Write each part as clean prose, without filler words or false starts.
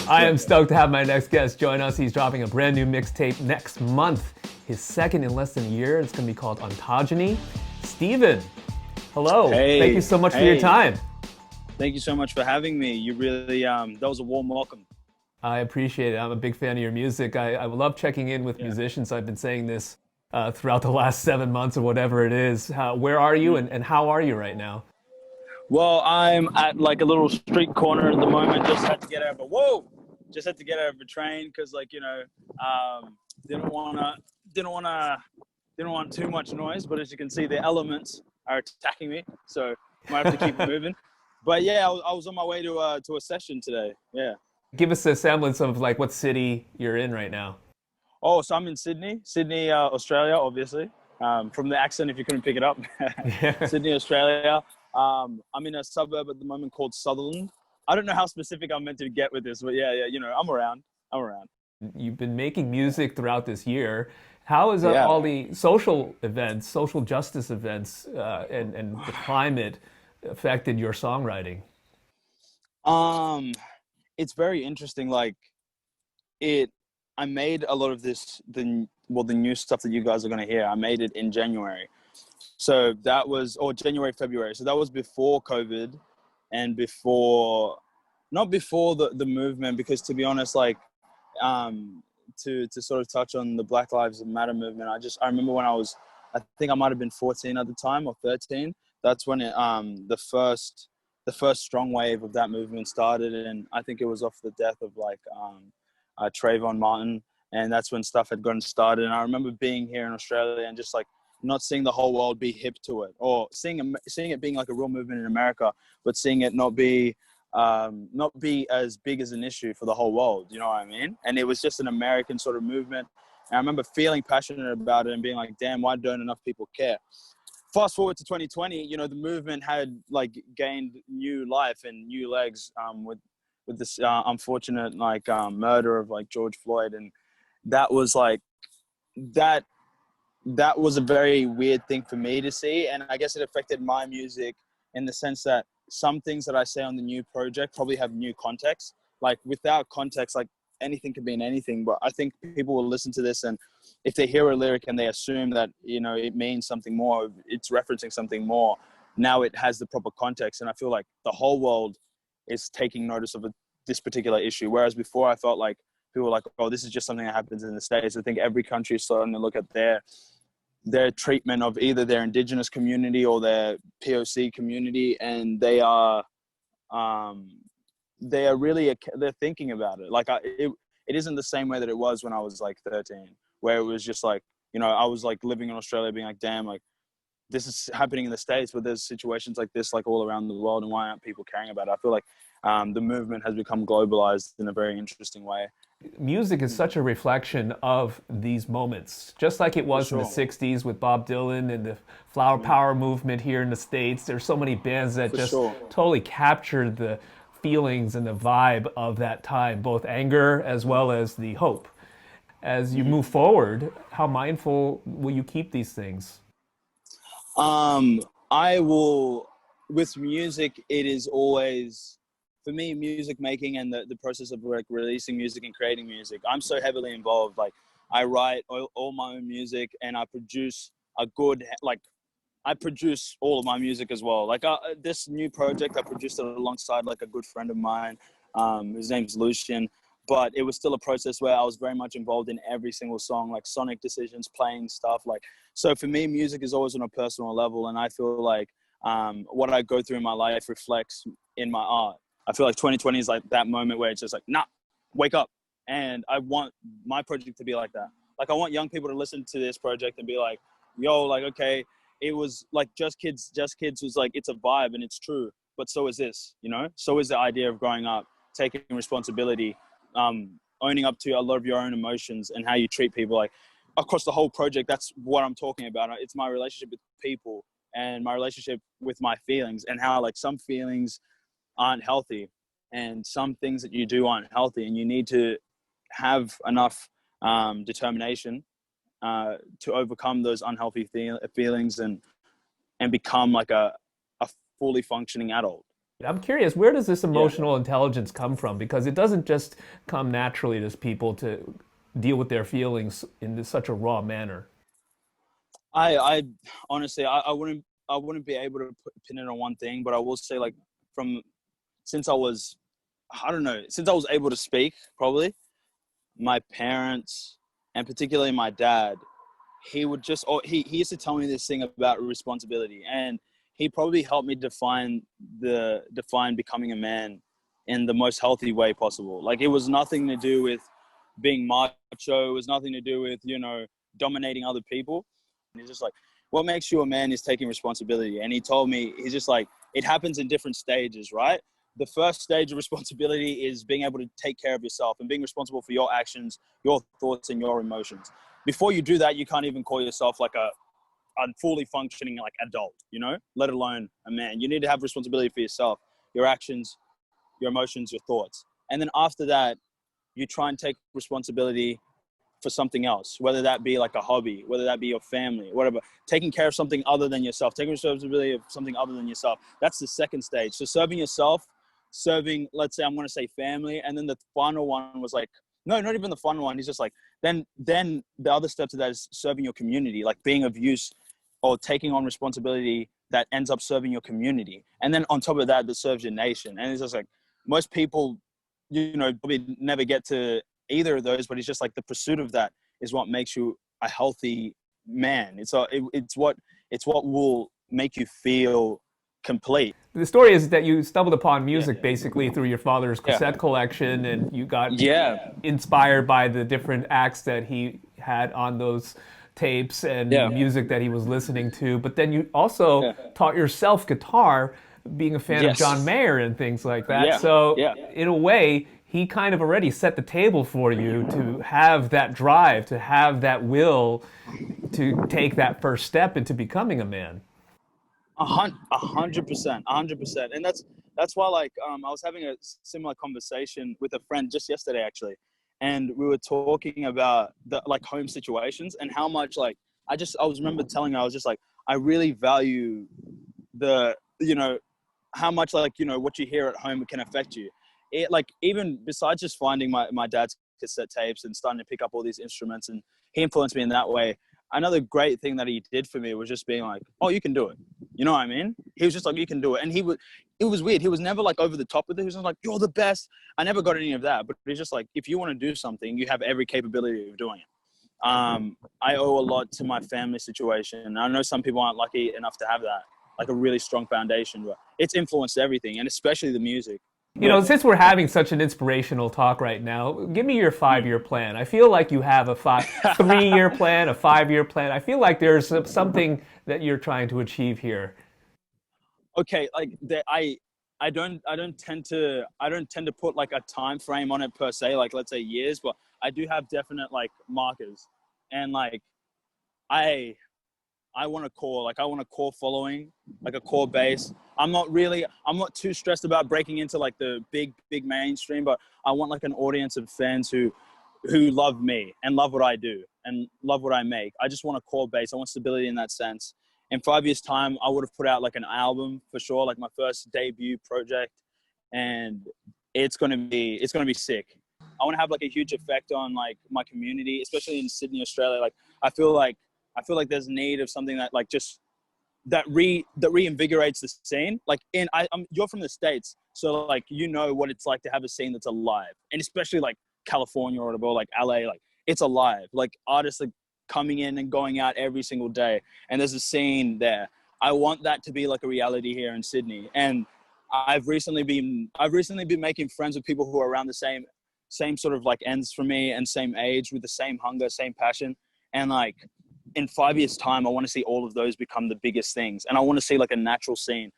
I am stoked to have my next guest join us. He's dropping a brand new mixtape next month. His second in less than a year. It's going to be called Ontogeny. Stevan, hello. Thank you so much for your time. Thank you so much for having me. You really, that was a warm welcome. I appreciate it. I'm a big fan of your music. I love checking in with musicians. I've been saying this throughout the last 7 months or whatever it is. Where are you and how are you right now? Well, I'm at like a little street corner at the moment. Just had to get out of just had to get out of a train because, like, you know, didn't want too much noise. But as you can see, the elements are attacking me, so might have to keep moving. But yeah, I was on my way to a session today. Yeah. Give us a semblance of like what city you're in right now. Oh, so I'm in Sydney, Australia, obviously. From the accent, if you couldn't pick it up. Sydney, Australia. I'm in a suburb at the moment called Sutherland. I don't know how specific I'm meant to get with this, but yeah, you know, I'm around. You've been making music throughout this year. How has all the social events, social justice events, and the climate affected your songwriting? It's very interesting. I made a lot of the new stuff that you guys are going to hear. I made it in January. So that was, or January, February. So that was before COVID and not before the movement, because to be honest, like, to sort of touch on the Black Lives Matter movement, I remember when I think I might've been 14 at the time or 13. That's when the first strong wave of that movement started. And I think it was off the death of Trayvon Martin. And that's when stuff had gotten started. And I remember being here in Australia and just like not seeing the whole world be hip to it, or seeing it being like a real movement in America, but seeing it not be as big as an issue for the whole world. You know what I mean? And it was just an American sort of movement. And I remember feeling passionate about it and being like, damn, why don't enough people care? Fast forward to 2020, you know, the movement had like gained new life and new legs with this unfortunate murder of like George Floyd. And that was like, that was a very weird thing for me to see. And I guess it affected my music in the sense that some things that I say on the new project probably have new context. Like without context, like anything can mean anything. But I think people will listen to this, and if they hear a lyric and they assume that, you know, it means something more, it's referencing something more, now it has the proper context. And I feel like the whole world is taking notice of this particular issue. Whereas before I felt like people were like, oh, this is just something that happens in the States. I think every country is starting to look at their treatment of either their indigenous community or their POC community, and they're thinking about it. Like it isn't the same way that it was when I was like 13, where it was just like, you know, I was like living in Australia being like, damn, like this is happening in the States, but there's situations like this like all around the world, and why aren't people caring about it? I feel like the movement has become globalized in a very interesting way. Music is such a reflection of these moments, just like it was in the 60s with Bob Dylan and the Flower Power movement here in the States. There's so many bands that totally captured the feelings and the vibe of that time, both anger as well as the hope. As you move forward, how mindful will you keep these things? I will, with music, it is always, for me, music making and the process of like releasing music and creating music, I'm so heavily involved. Like I write all my own music, and I produce I produce all of my music as well. Like this new project, I produced it alongside like a good friend of mine. His name's Lucian. But it was still a process where I was very much involved in every single song, like sonic decisions, playing stuff. Like, so for me, music is always on a personal level. And I feel like what I go through in my life reflects in my art. I feel like 2020 is like that moment where it's just like, nah, wake up. And I want my project to be like that. Like I want young people to listen to this project and be like, yo, like, okay, it was like Just Kids was like, it's a vibe and it's true. But so is this, you know? So is the idea of growing up, taking responsibility, owning up to a lot of your own emotions and how you treat people. Like across the whole project, that's what I'm talking about. It's my relationship with people and my relationship with my feelings, and how like some feelings aren't healthy and some things that you do aren't healthy, and you need to have enough determination to overcome those unhealthy feelings and become like a fully functioning adult. I'm curious, where does this Yeah. emotional intelligence come from? Because it doesn't just come naturally to people to deal with their feelings in such a raw manner. I honestly, I wouldn't be able to pin it on one thing, but I will say like from since I was, I don't know, since I was able to speak, probably my parents and particularly my dad, he would just, oh, he used to tell me this thing about responsibility, and he probably helped me define becoming a man in the most healthy way possible. Like it was nothing to do with being macho. It was nothing to do with, dominating other people. And he's just like, what makes you a man is taking responsibility. And he told me, he's just like, it happens in different stages, right? The first stage of responsibility is being able to take care of yourself and being responsible for your actions, your thoughts, and your emotions. Before you do that, you can't even call yourself like a fully functioning like adult, let alone a man. You need to have responsibility for yourself, your actions, your emotions, your thoughts. And then after that, you try and take responsibility for something else, whether that be like a hobby, whether that be your family, whatever, taking care of something other than yourself, taking responsibility of something other than yourself. That's the second stage. So serving yourself, serving, let's say I'm going to say family. And then the final one was like, no, not even the fun one. He's just like, then the other step to that is serving your community, like being of use or taking on responsibility that ends up serving your community. And then on top of that, that serves your nation. And it's just like, most people, probably never get to either of those, but it's just like the pursuit of that is what makes you a healthy man. It's what will make you feel complete. The story is that you stumbled upon Yeah. music basically through your father's cassette Yeah. collection, and you got Yeah. inspired by the different acts that he had on those tapes and the Yeah. music that he was listening to. But then you also Yeah. taught yourself guitar, being a fan of John Yes. Mayer and things like that. Yeah. So, Yeah. in a way, he kind of already set the table for you to have that drive, to have that will to take that first step into becoming a man. 100%, 100%. And that's why, like, I was having a similar conversation with a friend just yesterday, actually, and we were talking about the like home situations and how much like I was remember telling her, I was just like, I really value the how much like what you hear at home can affect you. It like even besides just finding my dad's cassette tapes and starting to pick up all these instruments, and he influenced me in that way. Another great thing that he did for me was just being like, oh, you can do it. You know what I mean? He was just like, you can do it. And it was weird. He was never like over the top with it. He was just like, you're the best. I never got any of that, but he's just like, if you want to do something, you have every capability of doing it. I owe a lot to my family situation. I know some people aren't lucky enough to have that, like a really strong foundation, but it's influenced everything, and especially the music. Since we're having such an inspirational talk right now, give me your 5 year plan. I feel like you have a 3 year plan, a 5 year plan. I feel like there's something that you're trying to achieve here. Okay, like I don't tend to put like a time frame on it per se, like let's say years, but I do have definite like markers, and like I I want a core following, like a core base. I'm not too stressed about breaking into like the big mainstream, but I want like an audience of fans who love me and love what I do and love what I make. I just want a core base. I want stability in that sense. In 5 years time, I would have put out like an album for sure, like my first debut project, and it's going to be sick. I want to have like a huge effect on like my community, especially in Sydney, Australia. Like I feel like I feel like there's need of something that like just that reinvigorates the scene. Like you're from the States, so like what it's like to have a scene that's alive, and especially like California or whatever, like LA, like it's alive. Like artists are coming in and going out every single day, and there's a scene there. I want that to be like a reality here in Sydney, and I've recently been making friends with people who are around the same sort of like ends for me and same age with the same hunger, same passion, and like in 5 years time, I want to see all of those become the biggest things. And I want to see like a natural scene.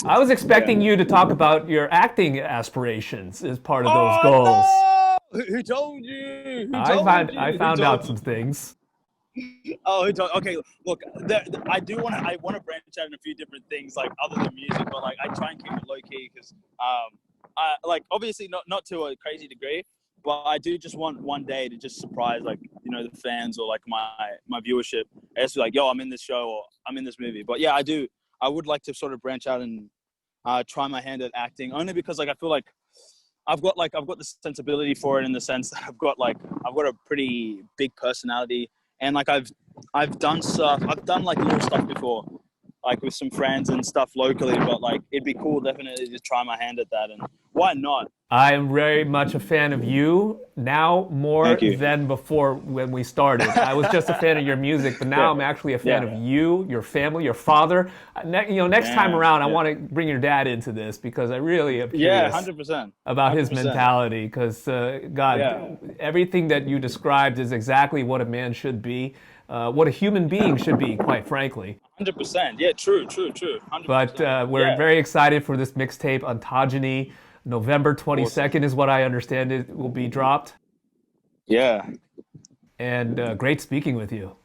I was expecting Yeah. you to talk about your acting aspirations as part of those goals. Oh no! Who told you? Who I told found you? I Who found out told some things. you? Oh, who told? Okay, look, I want to branch out in a few different things, like other than music, but like I try and keep it low key because, I like obviously not to a crazy degree, but I do just want one day to just surprise like the fans or like my viewership. It's like, yo, I'm in this show or I'm in this movie. But yeah, I do. I would like to sort of branch out try my hand at acting, only because like I feel like I've got the sensibility for it, in the sense that I've got a pretty big personality, and like I've done stuff. I've done like little stuff before, like with some friends and stuff locally, but like it'd be cool definitely to try my hand at that, and why not? I am very much a fan of you now more Thank you. than before when we started. I was just a fan of your music, but now I'm actually a fan of you, your family, your father. Next time around, I want to bring your dad into this, because I really am curious 100%. about his mentality. Because God, everything that you described is exactly what a man should be, what a human being should be, quite frankly. 100%. Yeah, true. 100%. But we're very excited for this mixtape, Ontogeny. November 22nd is what I understand it will be dropped. Yeah. And great speaking with you.